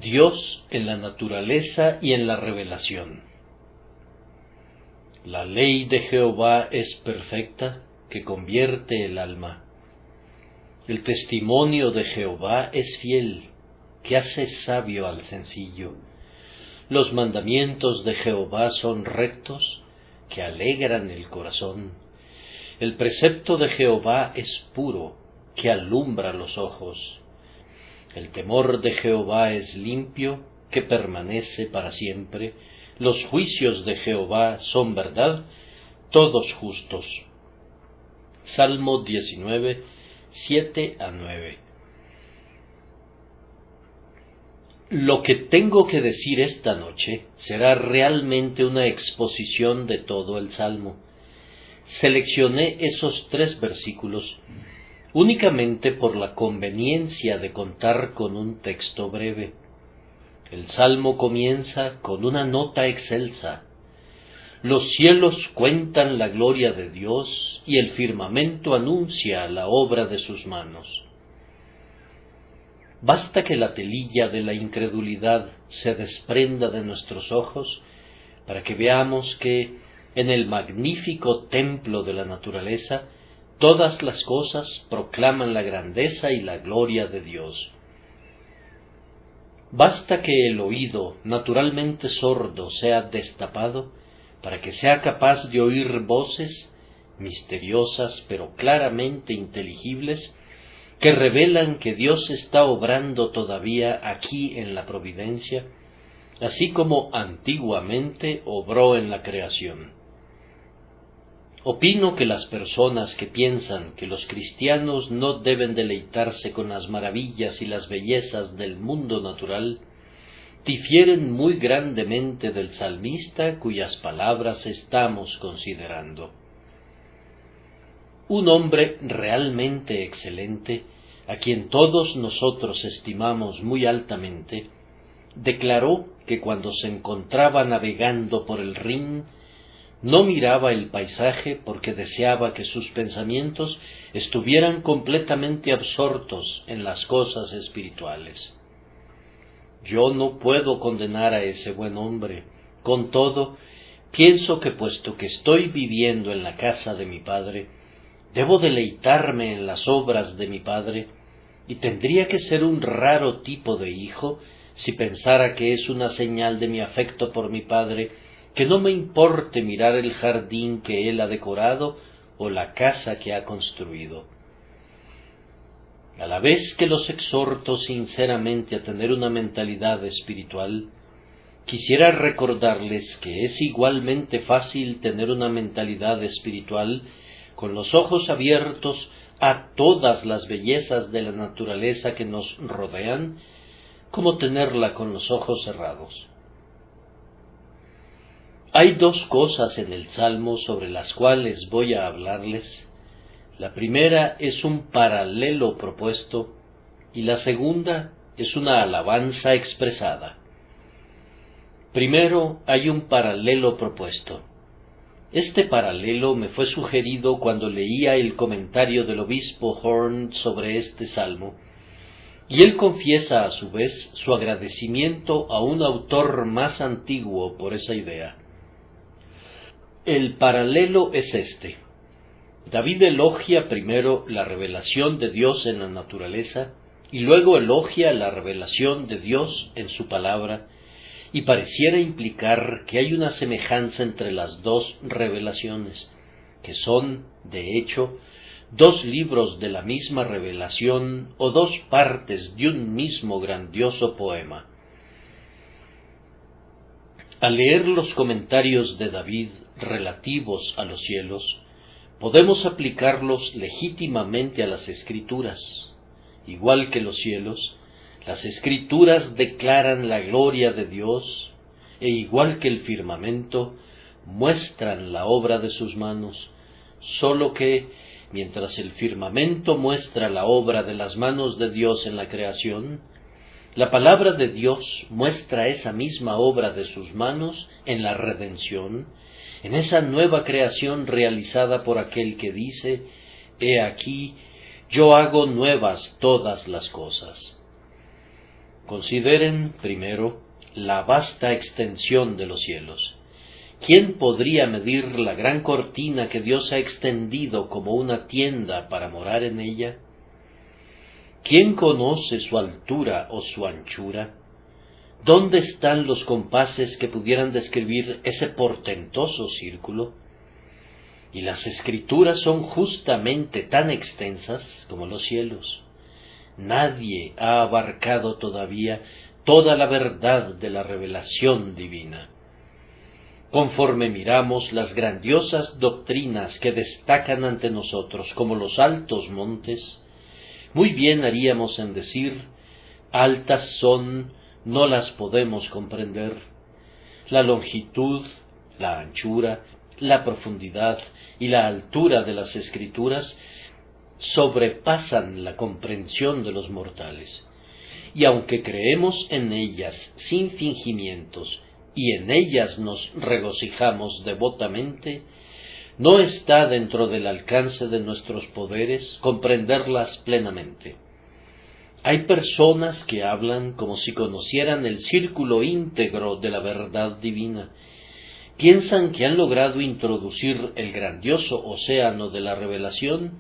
Dios en la naturaleza y en la revelación. La ley de Jehová es perfecta, que convierte el alma. El testimonio de Jehová es fiel, que hace sabio al sencillo. Los mandamientos de Jehová son rectos, que alegran el corazón. El precepto de Jehová es puro, que alumbra los ojos. El temor de Jehová es limpio, que permanece para siempre. Los juicios de Jehová son verdad, todos justos. Salmo 19, 7-9. Lo que tengo que decir esta noche será realmente una exposición de todo el Salmo. Seleccioné esos 3 versículos únicamente por la conveniencia de contar con un texto breve. El Salmo comienza con una nota excelsa. Los cielos cuentan la gloria de Dios y el firmamento anuncia la obra de sus manos. Basta que la telilla de la incredulidad se desprenda de nuestros ojos para que veamos que en el magnífico templo de la naturaleza todas las cosas proclaman la grandeza y la gloria de Dios. Basta que el oído, naturalmente sordo, sea destapado para que sea capaz de oír voces misteriosas pero claramente inteligibles que revelan que Dios está obrando todavía aquí en la providencia, así como antiguamente obró en la creación. Opino que las personas que piensan que los cristianos no deben deleitarse con las maravillas y las bellezas del mundo natural, difieren muy grandemente del salmista cuyas palabras estamos considerando. Un hombre realmente excelente, a quien todos nosotros estimamos muy altamente, declaró que cuando se encontraba navegando por el Rin, no miraba el paisaje porque deseaba que sus pensamientos estuvieran completamente absortos en las cosas espirituales. Yo no puedo condenar a ese buen hombre. Con todo, pienso que puesto que estoy viviendo en la casa de mi padre, debo deleitarme en las obras de mi padre, y tendría que ser un raro tipo de hijo si pensara que es una señal de mi afecto por mi padre que no me importe mirar el jardín que él ha decorado o la casa que ha construido. A la vez que los exhorto sinceramente a tener una mentalidad espiritual, quisiera recordarles que es igualmente fácil tener una mentalidad espiritual con los ojos abiertos a todas las bellezas de la naturaleza que nos rodean, como tenerla con los ojos cerrados. Hay 2 cosas en el Salmo sobre las cuales voy a hablarles. La primera es un paralelo propuesto y la segunda es una alabanza expresada. Primero hay un paralelo propuesto. Este paralelo me fue sugerido cuando leía el comentario del obispo Horn sobre este salmo, y él confiesa a su vez su agradecimiento a un autor más antiguo por esa idea. El paralelo es este. David elogia primero la revelación de Dios en la naturaleza y luego elogia la revelación de Dios en su palabra, y pareciera implicar que hay una semejanza entre las 2 revelaciones, que son, de hecho, 2 libros de la misma revelación o 2 partes de un mismo grandioso poema. Al leer los comentarios de David relativos a los cielos, podemos aplicarlos legítimamente a las Escrituras. Igual que los cielos, las Escrituras declaran la gloria de Dios, e igual que el firmamento, muestran la obra de sus manos, solo que, mientras el firmamento muestra la obra de las manos de Dios en la creación, la palabra de Dios muestra esa misma obra de sus manos en la redención, en esa nueva creación realizada por aquel que dice: «He aquí, yo hago nuevas todas las cosas». Consideren, primero, la vasta extensión de los cielos. ¿Quién podría medir la gran cortina que Dios ha extendido como una tienda para morar en ella? ¿Quién conoce su altura o su anchura? ¿Dónde están los compases que pudieran describir ese portentoso círculo? Y las Escrituras son justamente tan extensas como los cielos. Nadie ha abarcado todavía toda la verdad de la revelación divina. Conforme miramos las grandiosas doctrinas que destacan ante nosotros como los altos montes, muy bien haríamos en decir, altas son, no las podemos comprender. La longitud, la anchura, la profundidad y la altura de las Escrituras sobrepasan la comprensión de los mortales. Y aunque creemos en ellas sin fingimientos y en ellas nos regocijamos devotamente, no está dentro del alcance de nuestros poderes comprenderlas plenamente. Hay personas que hablan como si conocieran el círculo íntegro de la verdad divina. Piensan que han logrado introducir el grandioso océano de la revelación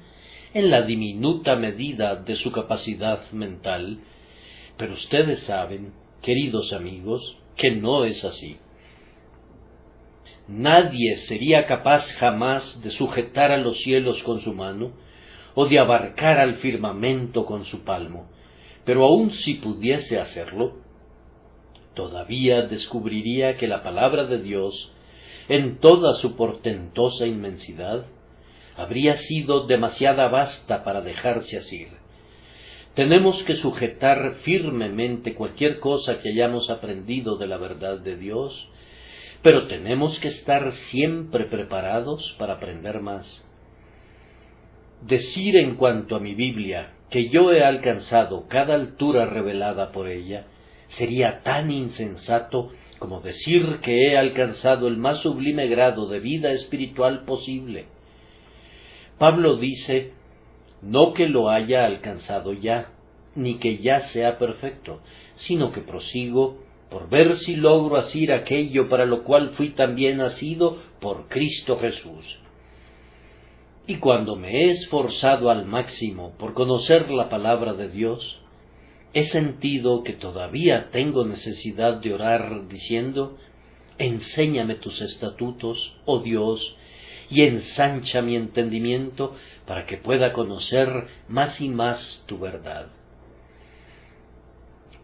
en la diminuta medida de su capacidad mental, pero ustedes saben, queridos amigos, que no es así. Nadie sería capaz jamás de sujetar a los cielos con su mano o de abarcar al firmamento con su palmo, pero aun si pudiese hacerlo, todavía descubriría que la palabra de Dios, en toda su portentosa inmensidad, habría sido demasiada vasta para dejarse asir. Tenemos que sujetar firmemente cualquier cosa que hayamos aprendido de la verdad de Dios, pero tenemos que estar siempre preparados para aprender más. Decir en cuanto a mi Biblia que yo he alcanzado cada altura revelada por ella sería tan insensato como decir que he alcanzado el más sublime grado de vida espiritual posible. Pablo dice, no que lo haya alcanzado ya, ni que ya sea perfecto, sino que prosigo por ver si logro asir aquello para lo cual fui también nacido por Cristo Jesús. Y cuando me he esforzado al máximo por conocer la palabra de Dios, he sentido que todavía tengo necesidad de orar diciendo, enséñame tus estatutos, oh Dios, y ensancha mi entendimiento para que pueda conocer más y más tu verdad.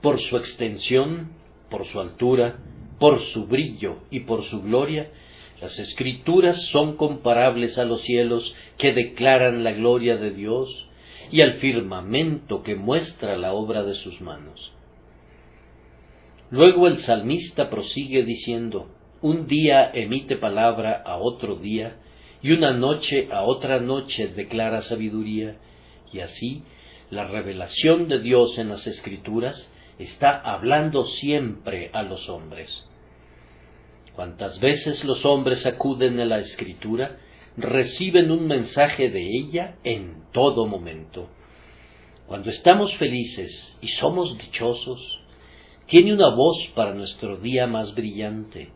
Por su extensión, por su altura, por su brillo y por su gloria, las Escrituras son comparables a los cielos que declaran la gloria de Dios y al firmamento que muestra la obra de sus manos. Luego el salmista prosigue diciendo, un día emite palabra a otro día, y una noche a otra noche declara sabiduría, y así la revelación de Dios en las Escrituras está hablando siempre a los hombres. Cuantas veces los hombres acuden a la Escritura, reciben un mensaje de ella en todo momento. Cuando estamos felices y somos dichosos, tiene una voz para nuestro día más brillante.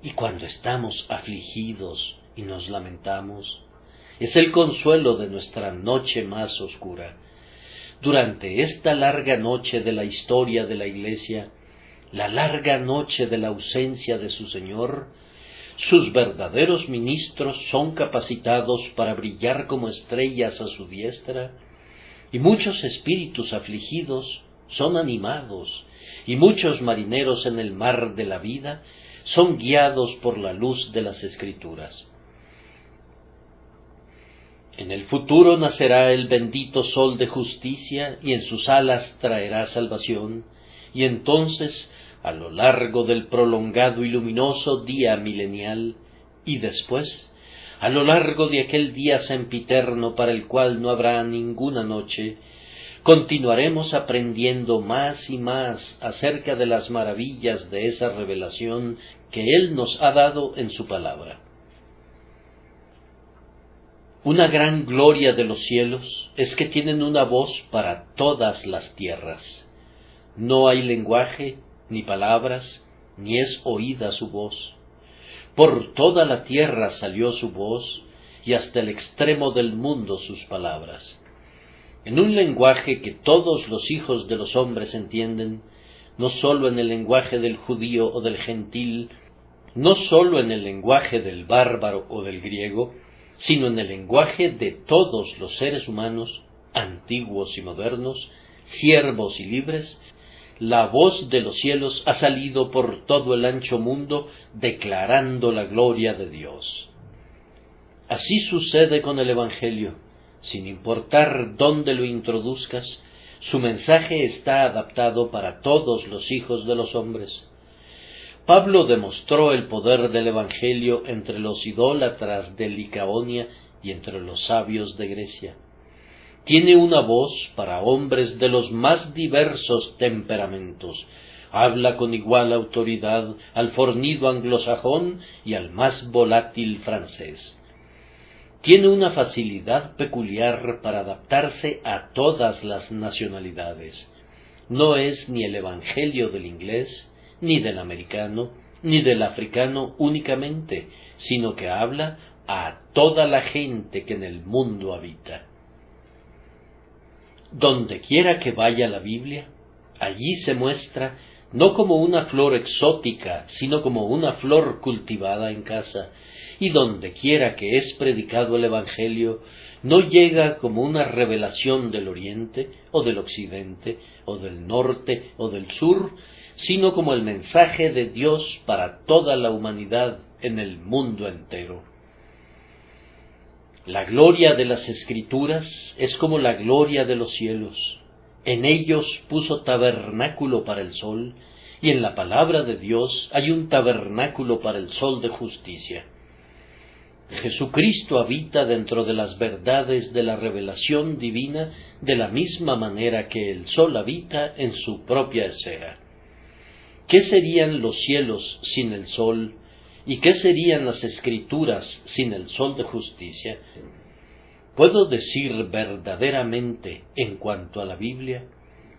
Y cuando estamos afligidos y nos lamentamos, es el consuelo de nuestra noche más oscura. Durante esta larga noche de la historia de la Iglesia, la larga noche de la ausencia de su Señor, sus verdaderos ministros son capacitados para brillar como estrellas a su diestra, y muchos espíritus afligidos son animados, y muchos marineros en el mar de la vida son guiados por la luz de las Escrituras. En el futuro nacerá el bendito sol de justicia, y en sus alas traerá salvación, y entonces, a lo largo del prolongado y luminoso día milenial, y después, a lo largo de aquel día sempiterno para el cual no habrá ninguna noche, continuaremos aprendiendo más y más acerca de las maravillas de esa revelación que Él nos ha dado en su palabra. Una gran gloria de los cielos es que tienen una voz para todas las tierras. No hay lenguaje, ni palabras, ni es oída su voz. Por toda la tierra salió su voz, y hasta el extremo del mundo sus palabras. En un lenguaje que todos los hijos de los hombres entienden, no sólo en el lenguaje del judío o del gentil, no sólo en el lenguaje del bárbaro o del griego, sino en el lenguaje de todos los seres humanos, antiguos y modernos, siervos y libres, la voz de los cielos ha salido por todo el ancho mundo declarando la gloria de Dios. Así sucede con el Evangelio. Sin importar dónde lo introduzcas, su mensaje está adaptado para todos los hijos de los hombres. Pablo demostró el poder del Evangelio entre los idólatras de Licaonia y entre los sabios de Grecia. Tiene una voz para hombres de los más diversos temperamentos. Habla con igual autoridad al fornido anglosajón y al más volátil francés. Tiene una facilidad peculiar para adaptarse a todas las nacionalidades. No es ni el Evangelio del inglés, ni del americano, ni del africano únicamente, sino que habla a toda la gente que en el mundo habita. Donde quiera que vaya la Biblia, allí se muestra no como una flor exótica, sino como una flor cultivada en casa, y donde quiera que es predicado el Evangelio, no llega como una revelación del Oriente, o del Occidente, o del Norte, o del Sur, sino como el mensaje de Dios para toda la humanidad en el mundo entero. La gloria de las Escrituras es como la gloria de los cielos. En ellos puso tabernáculo para el sol, y en la palabra de Dios hay un tabernáculo para el sol de justicia. Jesucristo habita dentro de las verdades de la revelación divina de la misma manera que el sol habita en su propia esfera. ¿Qué serían los cielos sin el sol? ¿Y qué serían las Escrituras sin el sol de justicia? Puedo decir verdaderamente en cuanto a la Biblia,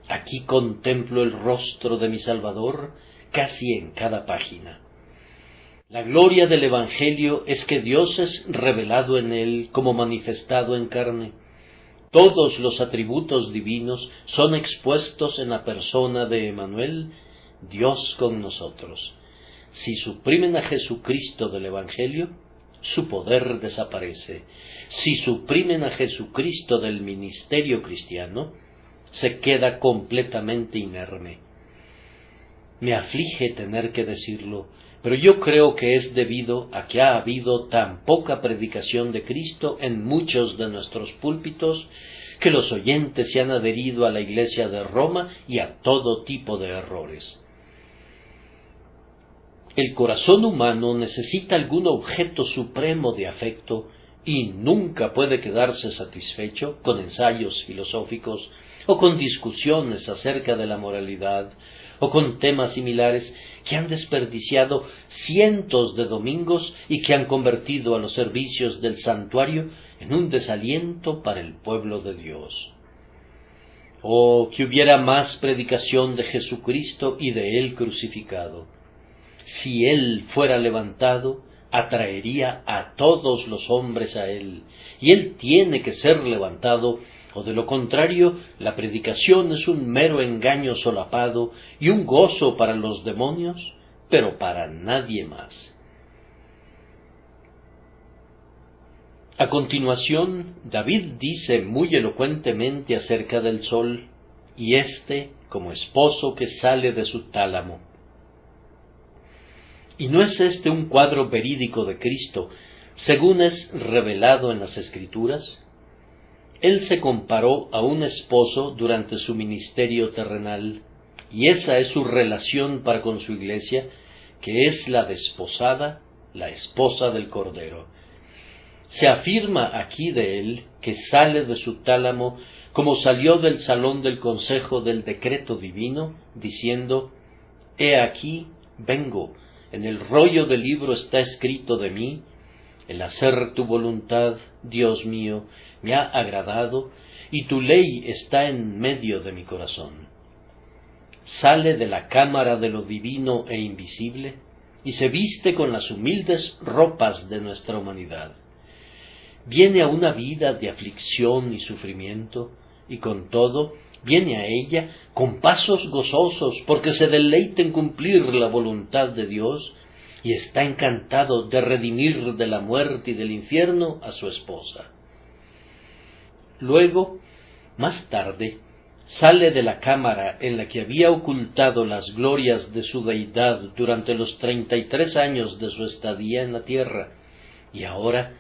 aquí contemplo el rostro de mi Salvador casi en cada página. La gloria del Evangelio es que Dios es revelado en él como manifestado en carne. Todos los atributos divinos son expuestos en la persona de Emmanuel, Dios con nosotros. Si suprimen a Jesucristo del Evangelio, su poder desaparece. Si suprimen a Jesucristo del ministerio cristiano, se queda completamente inerme. Me aflige tener que decirlo, pero yo creo que es debido a que ha habido tan poca predicación de Cristo en muchos de nuestros púlpitos, que los oyentes se han adherido a la Iglesia de Roma y a todo tipo de errores. El corazón humano necesita algún objeto supremo de afecto y nunca puede quedarse satisfecho con ensayos filosóficos o con discusiones acerca de la moralidad o con temas similares que han desperdiciado cientos de domingos y que han convertido a los servicios del santuario en un desaliento para el pueblo de Dios. Oh, que hubiera más predicación de Jesucristo y de Él crucificado. Si Él fuera levantado, atraería a todos los hombres a Él, y Él tiene que ser levantado, o de lo contrario, la predicación es un mero engaño solapado y un gozo para los demonios, pero para nadie más. A continuación, David dice muy elocuentemente acerca del sol, y como esposo que sale de su tálamo. ¿Y no es este un cuadro verídico de Cristo, según es revelado en las Escrituras? Él se comparó a un esposo durante su ministerio terrenal, y esa es su relación para con su iglesia, que es la desposada, la esposa del Cordero. Se afirma aquí de él que sale de su tálamo como salió del salón del consejo del decreto divino, diciendo: «He aquí, vengo, en el rollo del libro está escrito de mí, el hacer tu voluntad, Dios mío, me ha agradado, y tu ley está en medio de mi corazón». sale de la cámara de lo divino e invisible y se viste con las humildes ropas de nuestra humanidad. Viene a una vida de aflicción y sufrimiento, y con todo viene a ella con pasos gozosos, porque se deleita en cumplir la voluntad de Dios, y está encantado de redimir de la muerte y del infierno a su esposa. Luego, más tarde, sale de la cámara en la que había ocultado las glorias de su deidad durante los 33 años de su estadía en la tierra, y ahora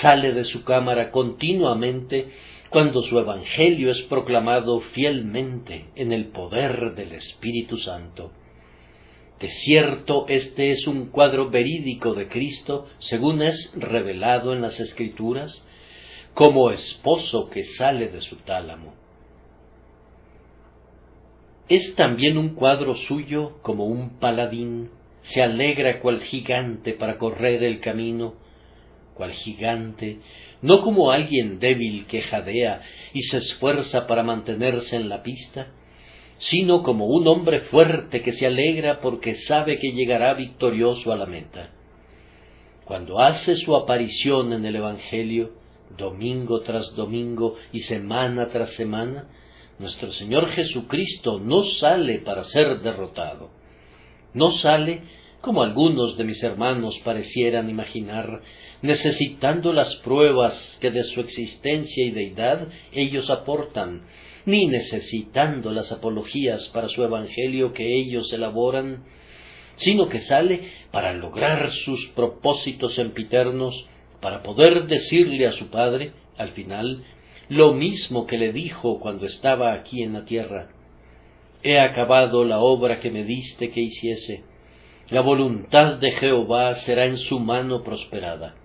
sale de su cámara continuamente cuando su evangelio es proclamado fielmente en el poder del Espíritu Santo. De cierto, este es un cuadro verídico de Cristo, según es revelado en las Escrituras, como esposo que sale de su tálamo. Es también un cuadro suyo como un paladín, se alegra cual gigante para correr el camino, cual gigante, no como alguien débil que jadea y se esfuerza para mantenerse en la pista, sino como un hombre fuerte que se alegra porque sabe que llegará victorioso a la meta. Cuando hace su aparición en el Evangelio, domingo tras domingo y semana tras semana, nuestro Señor Jesucristo no sale para ser derrotado. No sale, como algunos de mis hermanos parecieran imaginar, necesitando las pruebas que de su existencia y deidad ellos aportan, ni necesitando las apologías para su evangelio que ellos elaboran, sino que sale para lograr sus propósitos sempiternos, para poder decirle a su Padre, al final, lo mismo que le dijo cuando estaba aquí en la tierra: he acabado la obra que me diste que hiciese. La voluntad de Jehová será en su mano prosperada.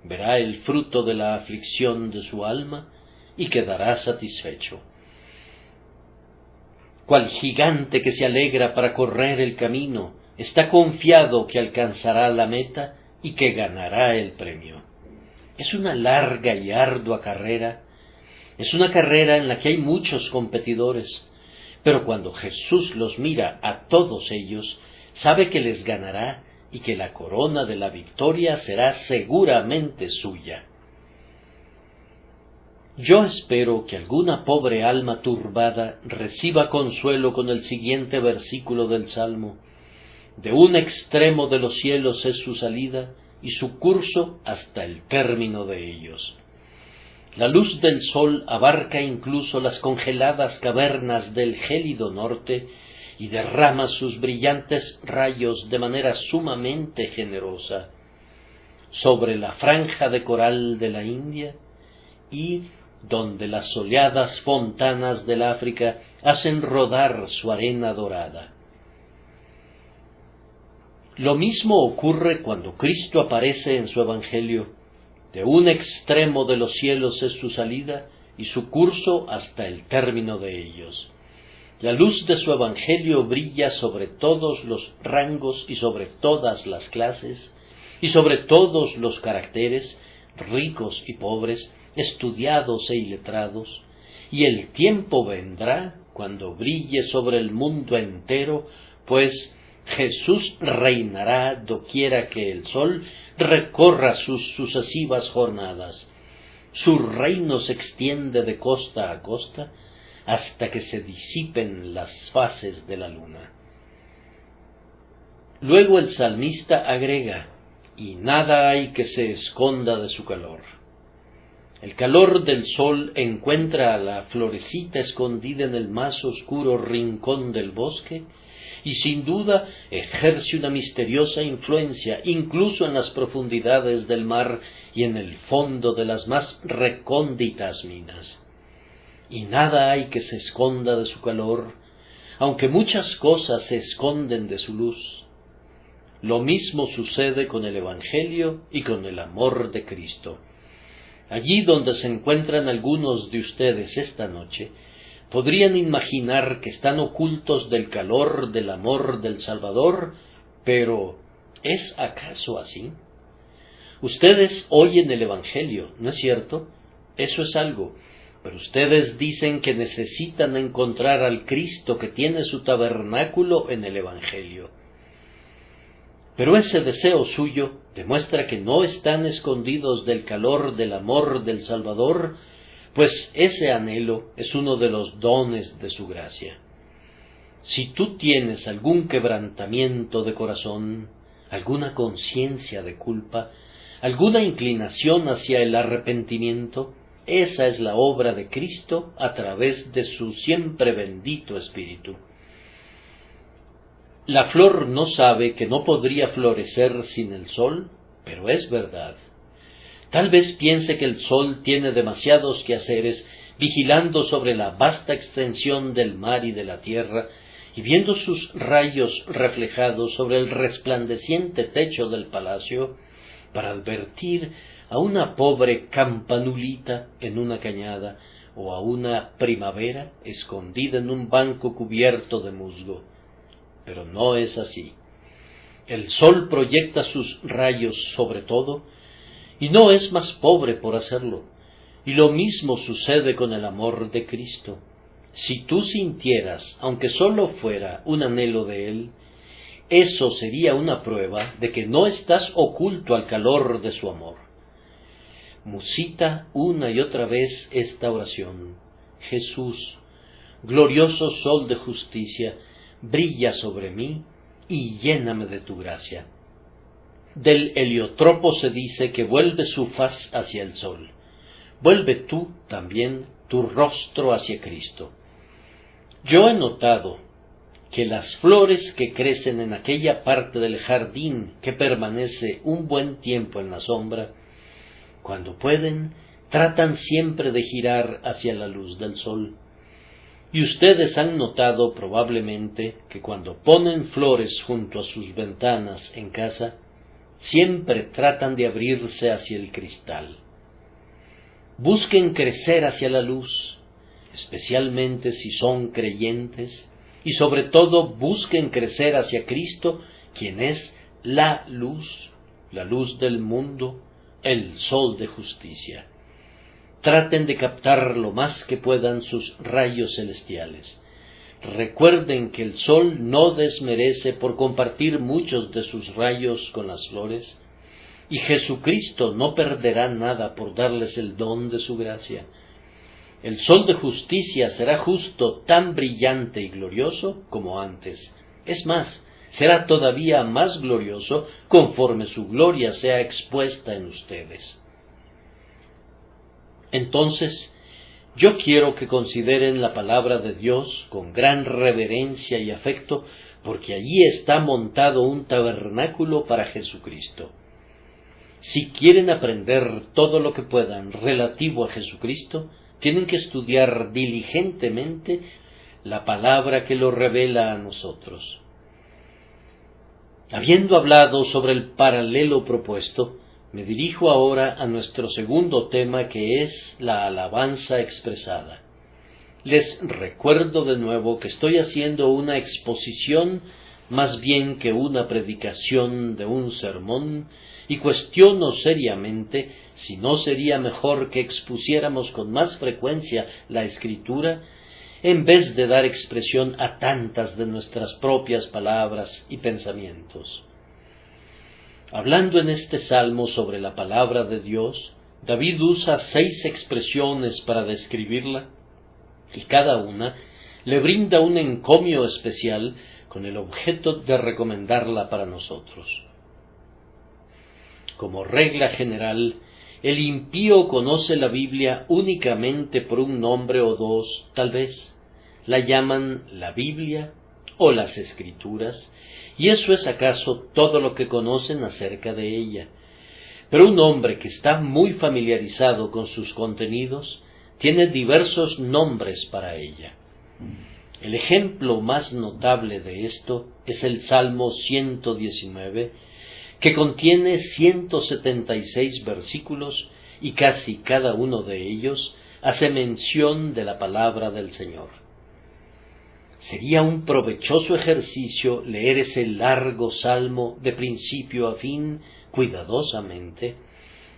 Verá el fruto de la aflicción de su alma y quedará satisfecho. Cual gigante que se alegra para correr el camino, está confiado que alcanzará la meta y que ganará el premio. Es una larga y ardua carrera. Es una carrera en la que hay muchos competidores, pero cuando Jesús los mira a todos ellos, sabe que les ganará y que la corona de la victoria será seguramente suya. Yo espero que alguna pobre alma turbada reciba consuelo con el siguiente versículo del Salmo: de un extremo de los cielos es su salida y su curso hasta el término de ellos. La luz del sol abarca incluso las congeladas cavernas del gélido norte y derrama sus brillantes rayos de manera sumamente generosa sobre la franja de coral de la India y donde las soleadas fontanas del África hacen rodar su arena dorada. Lo mismo ocurre cuando Cristo aparece en su Evangelio. De un extremo de los cielos es su salida y su curso hasta el término de ellos. La luz de su Evangelio brilla sobre todos los rangos y sobre todas las clases y sobre todos los caracteres, ricos y pobres, estudiados e iletrados, y el tiempo vendrá cuando brille sobre el mundo entero, pues Jesús reinará doquiera que el sol recorra sus sucesivas jornadas. Su reino se extiende de costa a costa hasta que se disipen las fases de la luna. Luego el salmista agrega: y nada hay que se esconda de su calor. El calor del sol encuentra a la florecita escondida en el más oscuro rincón del bosque y sin duda ejerce una misteriosa influencia incluso en las profundidades del mar y en el fondo de las más recónditas minas. Y nada hay que se esconda de su calor, aunque muchas cosas se esconden de su luz. Lo mismo sucede con el Evangelio y con el amor de Cristo. Allí donde se encuentran algunos de ustedes esta noche, podrían imaginar que están ocultos del calor del amor del Salvador, pero ¿es acaso así? Ustedes oyen el Evangelio, ¿no es cierto? Eso es algo, pero ustedes dicen que necesitan encontrar al Cristo que tiene su tabernáculo en el Evangelio. Pero ese deseo suyo demuestra que no están escondidos del calor del amor del Salvador, pues ese anhelo es uno de los dones de su gracia. Si tú tienes algún quebrantamiento de corazón, alguna conciencia de culpa, alguna inclinación hacia el arrepentimiento, esa es la obra de Cristo a través de su siempre bendito Espíritu. La flor no sabe que no podría florecer sin el sol, pero es verdad. Tal vez piense que el sol tiene demasiados quehaceres vigilando sobre la vasta extensión del mar y de la tierra, y viendo sus rayos reflejados sobre el resplandeciente techo del palacio, para advertir a una pobre campanulita en una cañada, o a una primavera escondida en un banco cubierto de musgo. Pero no es así. El sol proyecta sus rayos sobre todo, y no es más pobre por hacerlo. Y lo mismo sucede con el amor de Cristo. Si tú sintieras, aunque solo fuera un anhelo de Él, eso sería una prueba de que no estás oculto al calor de su amor. Musita una y otra vez esta oración: Jesús, glorioso sol de justicia, brilla sobre mí y lléname de tu gracia. Del heliotropo se dice que vuelve su faz hacia el sol. Vuelve tú también tu rostro hacia Cristo. Yo he notado que las flores que crecen en aquella parte del jardín que permanece un buen tiempo en la sombra, cuando pueden, tratan siempre de girar hacia la luz del sol. Y ustedes han notado probablemente que cuando ponen flores junto a sus ventanas en casa, siempre tratan de abrirse hacia el cristal. Busquen crecer hacia la luz, especialmente si son creyentes, y sobre todo busquen crecer hacia Cristo, quien es la luz del mundo, el sol de justicia. Traten de captar lo más que puedan sus rayos celestiales. Recuerden que el sol no desmerece por compartir muchos de sus rayos con las flores, y Jesucristo no perderá nada por darles el don de su gracia. El sol de justicia será justo tan brillante y glorioso como antes. Es más, será todavía más glorioso conforme su gloria sea expuesta en ustedes. Entonces, yo quiero que consideren la palabra de Dios con gran reverencia y afecto, porque allí está montado un tabernáculo para Jesucristo. Si quieren aprender todo lo que puedan relativo a Jesucristo, tienen que estudiar diligentemente la palabra que lo revela a nosotros. Habiendo hablado sobre el paralelo propuesto, me dirijo ahora a nuestro segundo tema, que es la alabanza expresada. Les recuerdo de nuevo que estoy haciendo una exposición más bien que una predicación de un sermón, y cuestiono seriamente si no sería mejor que expusiéramos con más frecuencia la Escritura, en vez de dar expresión a tantas de nuestras propias palabras y pensamientos. Hablando en este salmo sobre la palabra de Dios, David usa 6 expresiones para describirla, y cada una le brinda un encomio especial con el objeto de recomendarla para nosotros. Como regla general, el impío conoce la Biblia únicamente por un nombre o dos, tal vez. La llaman la Biblia o las Escrituras, y eso es acaso todo lo que conocen acerca de ella. Pero un hombre que está muy familiarizado con sus contenidos tiene diversos nombres para ella. El ejemplo más notable de esto es el Salmo 119, que contiene 176 versículos, y casi cada uno de ellos hace mención de la palabra del Señor. Sería un provechoso ejercicio leer ese largo salmo de principio a fin cuidadosamente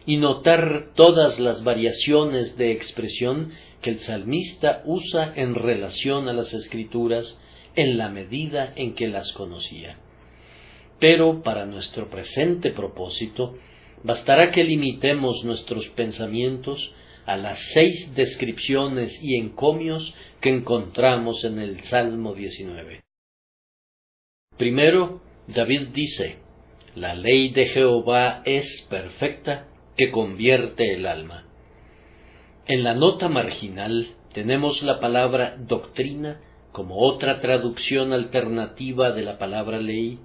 y notar todas las variaciones de expresión que el salmista usa en relación a las Escrituras en la medida en que las conocía. Pero para nuestro presente propósito, bastará que limitemos nuestros pensamientos a las 6 descripciones y encomios que encontramos en el Salmo 19. Primero, David dice: la ley de Jehová es perfecta, que convierte el alma. En la nota marginal tenemos la palabra doctrina como otra traducción alternativa de la palabra ley,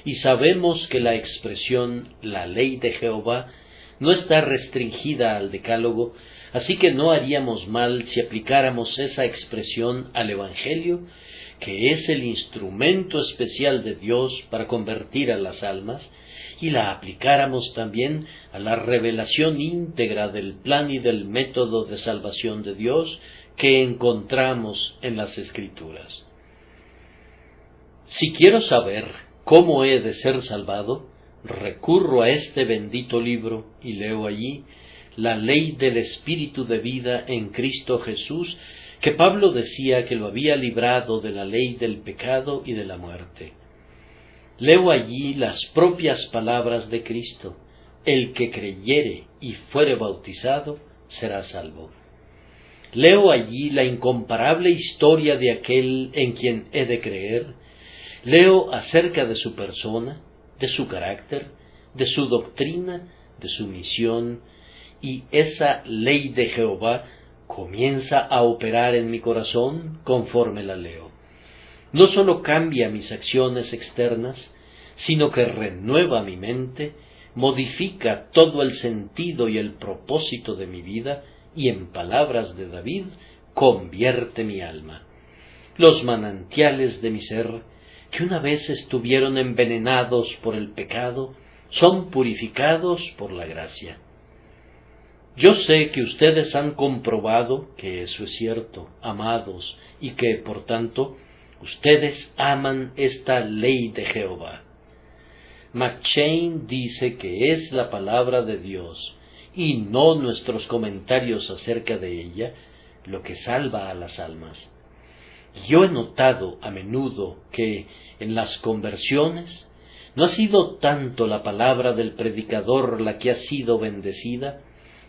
y sabemos que la expresión la ley de Jehová no está restringida al Decálogo, así que no haríamos mal si aplicáramos esa expresión al Evangelio, que es el instrumento especial de Dios para convertir a las almas, y la aplicáramos también a la revelación íntegra del plan y del método de salvación de Dios que encontramos en las Escrituras. Si quiero saber cómo he de ser salvado, recurro a este bendito libro y leo allí la ley del Espíritu de vida en Cristo Jesús, que Pablo decía que lo había librado de la ley del pecado y de la muerte. Leo allí las propias palabras de Cristo: el que creyere y fuere bautizado será salvo. Leo allí la incomparable historia de aquel en quien he de creer. Leo acerca de su persona, de su carácter, de su doctrina, de su misión, y esa ley de Jehová comienza a operar en mi corazón conforme la leo. No sólo cambia mis acciones externas, sino que renueva mi mente, modifica todo el sentido y el propósito de mi vida, y en palabras de David, convierte mi alma. Los manantiales de mi ser, que una vez estuvieron envenenados por el pecado, son purificados por la gracia. Yo sé que ustedes han comprobado que eso es cierto, amados, y que, por tanto, ustedes aman esta ley de Jehová. McChain dice que es la palabra de Dios, y no nuestros comentarios acerca de ella, lo que salva a las almas. Yo he notado a menudo que en las conversiones no ha sido tanto la palabra del predicador la que ha sido bendecida,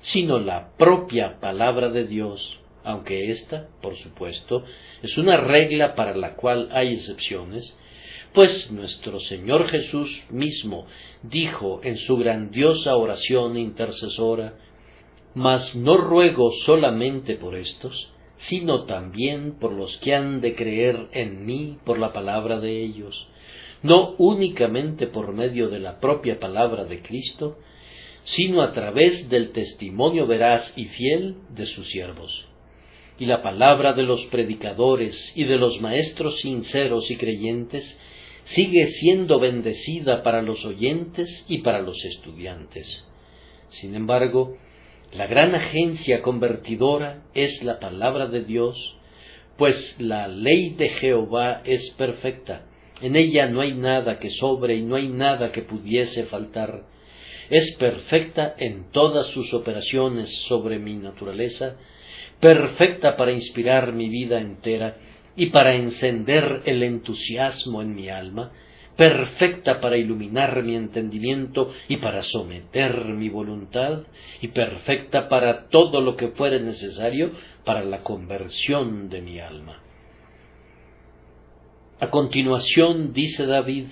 sino la propia palabra de Dios, aunque esta, por supuesto, es una regla para la cual hay excepciones, pues nuestro Señor Jesús mismo dijo en su grandiosa oración intercesora: «Mas no ruego solamente por estos, sino también por los que han de creer en mí por la palabra de ellos, no únicamente por medio de la propia palabra de Cristo, sino a través del testimonio veraz y fiel de sus siervos. Y la palabra de los predicadores y de los maestros sinceros y creyentes sigue siendo bendecida para los oyentes y para los estudiantes. Sin embargo, la gran agencia convertidora es la palabra de Dios, pues la ley de Jehová es perfecta. En ella no hay nada que sobre y no hay nada que pudiese faltar. Es perfecta en todas sus operaciones sobre mi naturaleza, perfecta para inspirar mi vida entera y para encender el entusiasmo en mi alma, perfecta para iluminar mi entendimiento y para someter mi voluntad, y perfecta para todo lo que fuere necesario para la conversión de mi alma. A continuación dice David: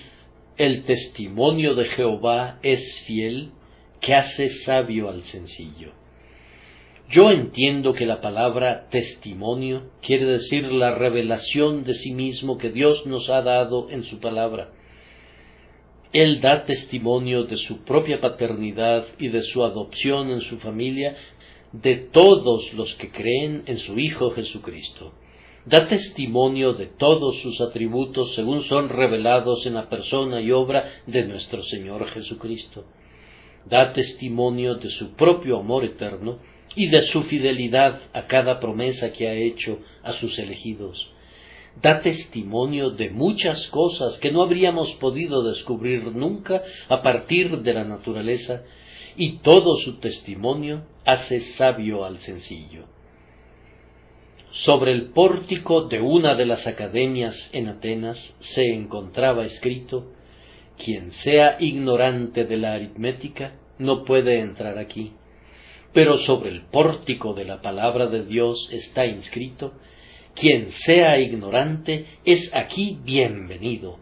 el testimonio de Jehová es fiel, que hace sabio al sencillo. Yo entiendo que la palabra testimonio quiere decir la revelación de sí mismo que Dios nos ha dado en su palabra. Él da testimonio de su propia paternidad y de su adopción en su familia, de todos los que creen en su Hijo Jesucristo. Da testimonio de todos sus atributos según son revelados en la persona y obra de nuestro Señor Jesucristo. Da testimonio de su propio amor eterno y de su fidelidad a cada promesa que ha hecho a sus elegidos. Da testimonio de muchas cosas que no habríamos podido descubrir nunca a partir de la naturaleza, y todo su testimonio hace sabio al sencillo. Sobre el pórtico de una de las academias en Atenas se encontraba escrito: quien sea ignorante de la aritmética no puede entrar aquí. Pero sobre el pórtico de la palabra de Dios está inscrito: quien sea ignorante es aquí bienvenido.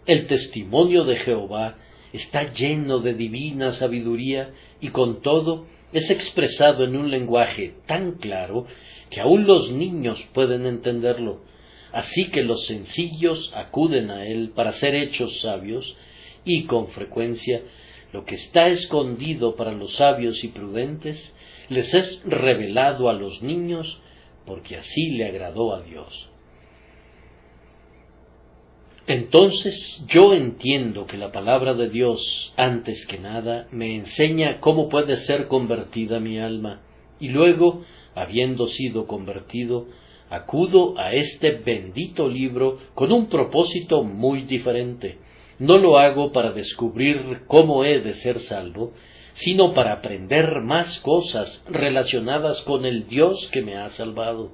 El testimonio de Jehová está lleno de divina sabiduría y con todo es expresado en un lenguaje tan claro que aun los niños pueden entenderlo. Así que los sencillos acuden a él para ser hechos sabios, y con frecuencia lo que está escondido para los sabios y prudentes les es revelado a los niños, porque así le agradó a Dios. Entonces yo entiendo que la palabra de Dios, antes que nada, me enseña cómo puede ser convertida mi alma, y luego, habiendo sido convertido, acudo a este bendito libro con un propósito muy diferente. No lo hago para descubrir cómo he de ser salvo, sino para aprender más cosas relacionadas con el Dios que me ha salvado.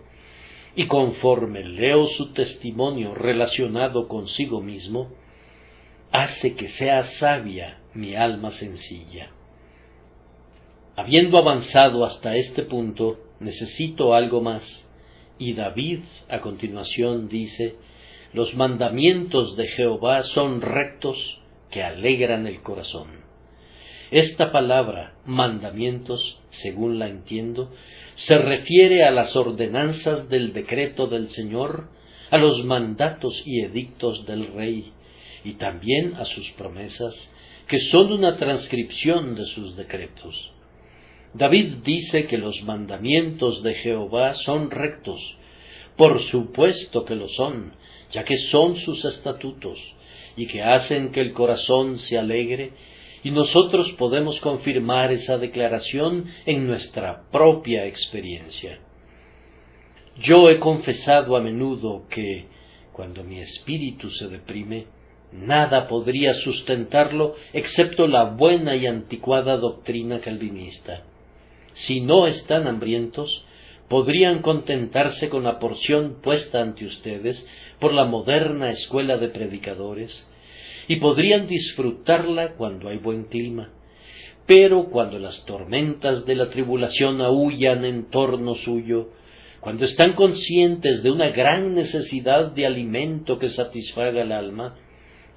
Y conforme leo su testimonio relacionado consigo mismo, hace que sea sabia mi alma sencilla. Habiendo avanzado hasta este punto, necesito algo más, y David a continuación dice: los mandamientos de Jehová son rectos, que alegran el corazón. Esta palabra, mandamientos, según la entiendo, se refiere a las ordenanzas del decreto del Señor, a los mandatos y edictos del Rey, y también a sus promesas, que son una transcripción de sus decretos. David dice que los mandamientos de Jehová son rectos. Por supuesto que lo son, ya que son sus estatutos, y que hacen que el corazón se alegre, y nosotros podemos confirmar esa declaración en nuestra propia experiencia. Yo he confesado a menudo que, cuando mi espíritu se deprime, nada podría sustentarlo excepto la buena y anticuada doctrina calvinista. Si no están hambrientos, podrían contentarse con la porción puesta ante ustedes por la moderna escuela de predicadores, y podrían disfrutarla cuando hay buen clima. Pero cuando las tormentas de la tribulación aúllan en torno suyo, cuando están conscientes de una gran necesidad de alimento que satisfaga el alma,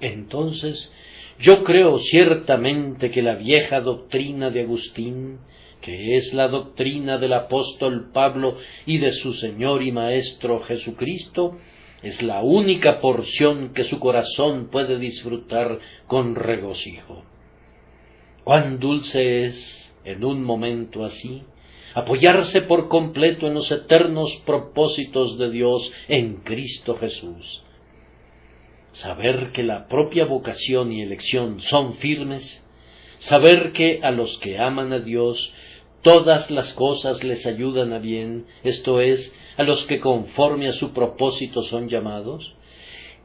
entonces yo creo ciertamente que la vieja doctrina de Agustín, que es la doctrina del apóstol Pablo y de su Señor y Maestro Jesucristo, es la única porción que su corazón puede disfrutar con regocijo. Cuán dulce es, en un momento así, apoyarse por completo en los eternos propósitos de Dios en Cristo Jesús. Saber que la propia vocación y elección son firmes, saber que a los que aman a Dios todas las cosas les ayudan a bien, esto es, a los que conforme a su propósito son llamados,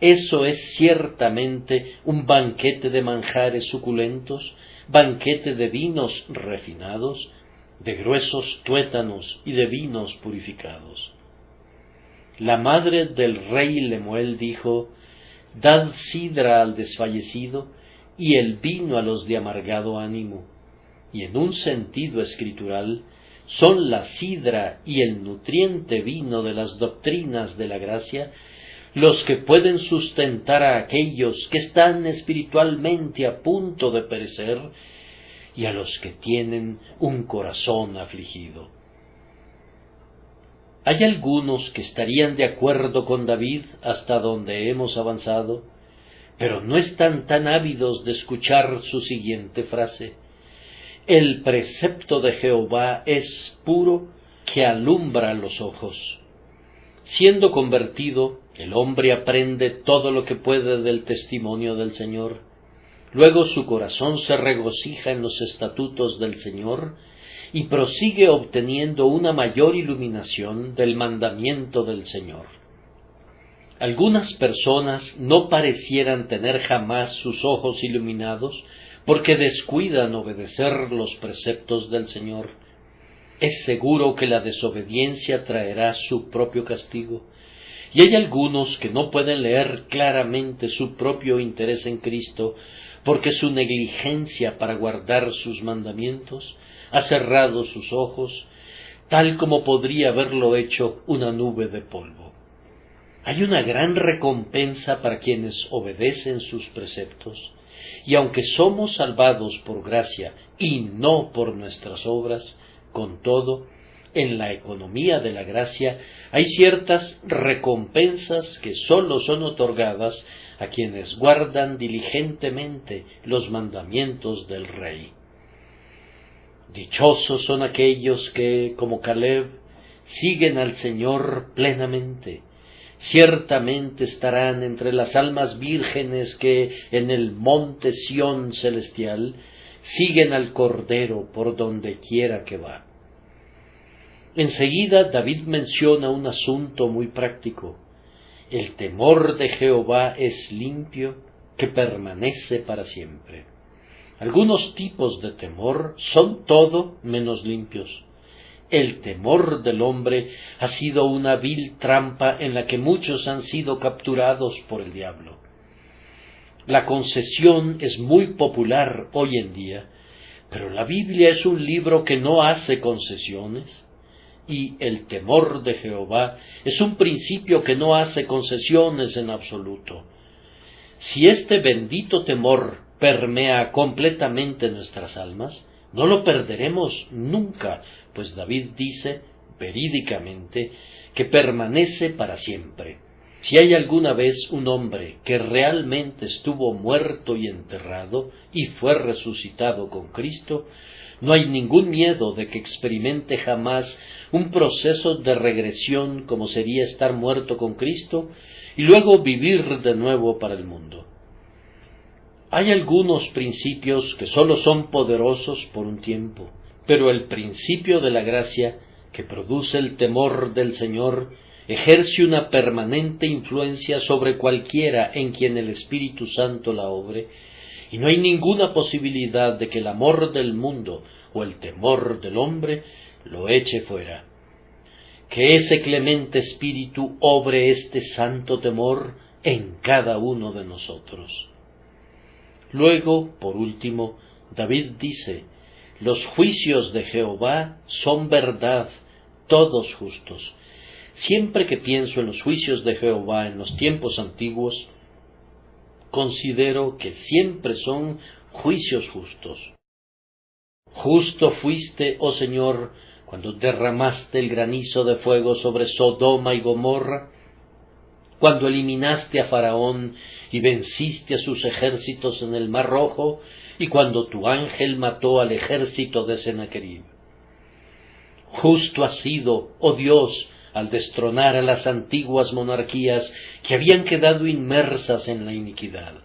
eso es ciertamente un banquete de manjares suculentos, banquete de vinos refinados, de gruesos tuétanos y de vinos purificados. La madre del rey Lemuel dijo: dad sidra al desfallecido y el vino a los de amargado ánimo. Y en un sentido escritural, son la sidra y el nutriente vino de las doctrinas de la gracia los que pueden sustentar a aquellos que están espiritualmente a punto de perecer y a los que tienen un corazón afligido. Hay algunos que estarían de acuerdo con David hasta donde hemos avanzado, pero no están tan ávidos de escuchar su siguiente frase: el precepto de Jehová es puro, que alumbra los ojos. Siendo convertido, el hombre aprende todo lo que puede del testimonio del Señor. Luego su corazón se regocija en los estatutos del Señor y prosigue obteniendo una mayor iluminación del mandamiento del Señor. Algunas personas no parecieran tener jamás sus ojos iluminados porque descuidan obedecer los preceptos del Señor, es seguro que la desobediencia traerá su propio castigo. Y hay algunos que no pueden leer claramente su propio interés en Cristo, porque su negligencia para guardar sus mandamientos ha cerrado sus ojos, tal como podría haberlo hecho una nube de polvo. Hay una gran recompensa para quienes obedecen sus preceptos, y aunque somos salvados por gracia y no por nuestras obras, con todo, en la economía de la gracia hay ciertas recompensas que sólo son otorgadas a quienes guardan diligentemente los mandamientos del Rey. Dichosos son aquellos que, como Caleb, siguen al Señor plenamente. Ciertamente estarán entre las almas vírgenes que en el monte Sión celestial siguen al Cordero por donde quiera que va. Enseguida David menciona un asunto muy práctico. El temor de Jehová es limpio, que permanece para siempre. Algunos tipos de temor son todo menos limpios. El temor del hombre ha sido una vil trampa en la que muchos han sido capturados por el diablo. La concesión es muy popular hoy en día, pero la Biblia es un libro que no hace concesiones, y el temor de Jehová es un principio que no hace concesiones en absoluto. Si este bendito temor permea completamente nuestras almas, no lo perderemos nunca, pues David dice, verídicamente, que permanece para siempre. Si hay alguna vez un hombre que realmente estuvo muerto y enterrado y fue resucitado con Cristo, no hay ningún miedo de que experimente jamás un proceso de regresión como sería estar muerto con Cristo y luego vivir de nuevo para el mundo. Hay algunos principios que sólo son poderosos por un tiempo, pero el principio de la gracia, que produce el temor del Señor, ejerce una permanente influencia sobre cualquiera en quien el Espíritu Santo la obre, y no hay ninguna posibilidad de que el amor del mundo o el temor del hombre lo eche fuera. Que ese clemente Espíritu obre este santo temor en cada uno de nosotros. Luego, por último, David dice, los juicios de Jehová son verdad, todos justos. Siempre que pienso en los juicios de Jehová en los tiempos antiguos, considero que siempre son juicios justos. Justo fuiste, oh Señor, cuando derramaste el granizo de fuego sobre Sodoma y Gomorra, cuando eliminaste a Faraón y venciste a sus ejércitos en el Mar Rojo, y cuando tu ángel mató al ejército de Sennacherib. Justo has sido, oh Dios, al destronar a las antiguas monarquías que habían quedado inmersas en la iniquidad.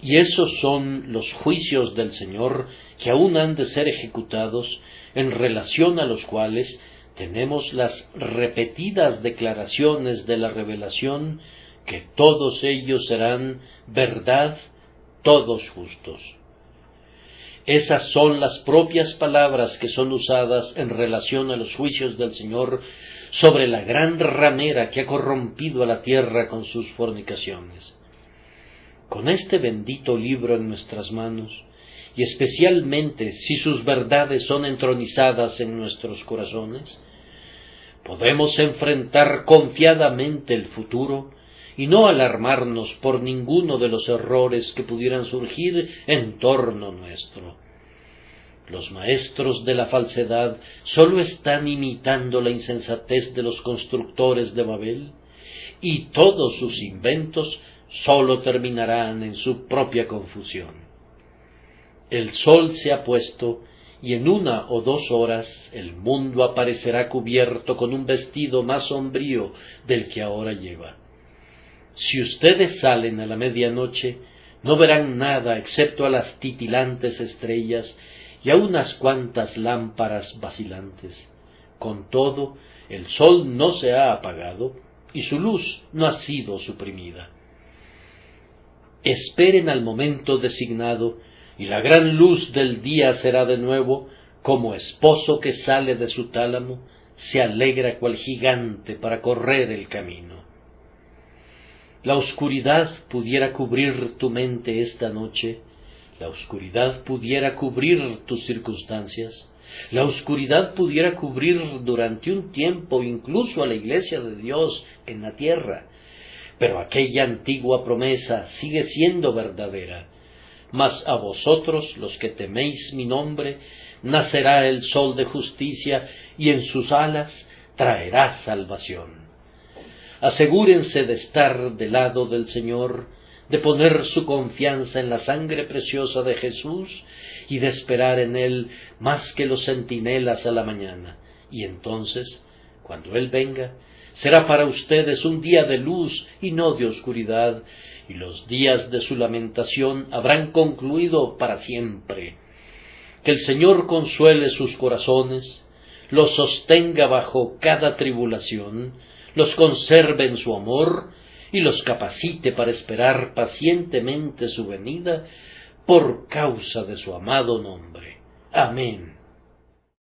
Y esos son los juicios del Señor que aún han de ser ejecutados, en relación a los cuales tenemos las repetidas declaraciones de la revelación, que todos ellos serán verdad, todos justos. Esas son las propias palabras que son usadas en relación a los juicios del Señor sobre la gran ramera que ha corrompido a la tierra con sus fornicaciones. Con este bendito libro en nuestras manos, y especialmente si sus verdades son entronizadas en nuestros corazones, podemos enfrentar confiadamente el futuro y no alarmarnos por ninguno de los errores que pudieran surgir en torno nuestro. Los maestros de la falsedad sólo están imitando la insensatez de los constructores de Babel, y todos sus inventos sólo terminarán en su propia confusión. El sol se ha puesto, y en 1 o 2 horas el mundo aparecerá cubierto con un vestido más sombrío del que ahora lleva. Si ustedes salen a la medianoche, no verán nada excepto a las titilantes estrellas y a unas cuantas lámparas vacilantes. Con todo, el sol no se ha apagado y su luz no ha sido suprimida. Esperen al momento designado, y la gran luz del día será de nuevo, como esposo que sale de su tálamo, se alegra cual gigante para correr el camino. La oscuridad pudiera cubrir tu mente esta noche, la oscuridad pudiera cubrir tus circunstancias, la oscuridad pudiera cubrir durante un tiempo incluso a la Iglesia de Dios en la tierra, pero aquella antigua promesa sigue siendo verdadera. Mas a vosotros, los que teméis mi nombre, nacerá el sol de justicia, y en sus alas traerá salvación. Asegúrense de estar del lado del Señor, de poner su confianza en la sangre preciosa de Jesús, y de esperar en Él más que los centinelas a la mañana. Y entonces, cuando Él venga, será para ustedes un día de luz y no de oscuridad, y los días de su lamentación habrán concluido para siempre. Que el Señor consuele sus corazones, los sostenga bajo cada tribulación, los conserve en su amor y los capacite para esperar pacientemente su venida por causa de su amado nombre. Amén.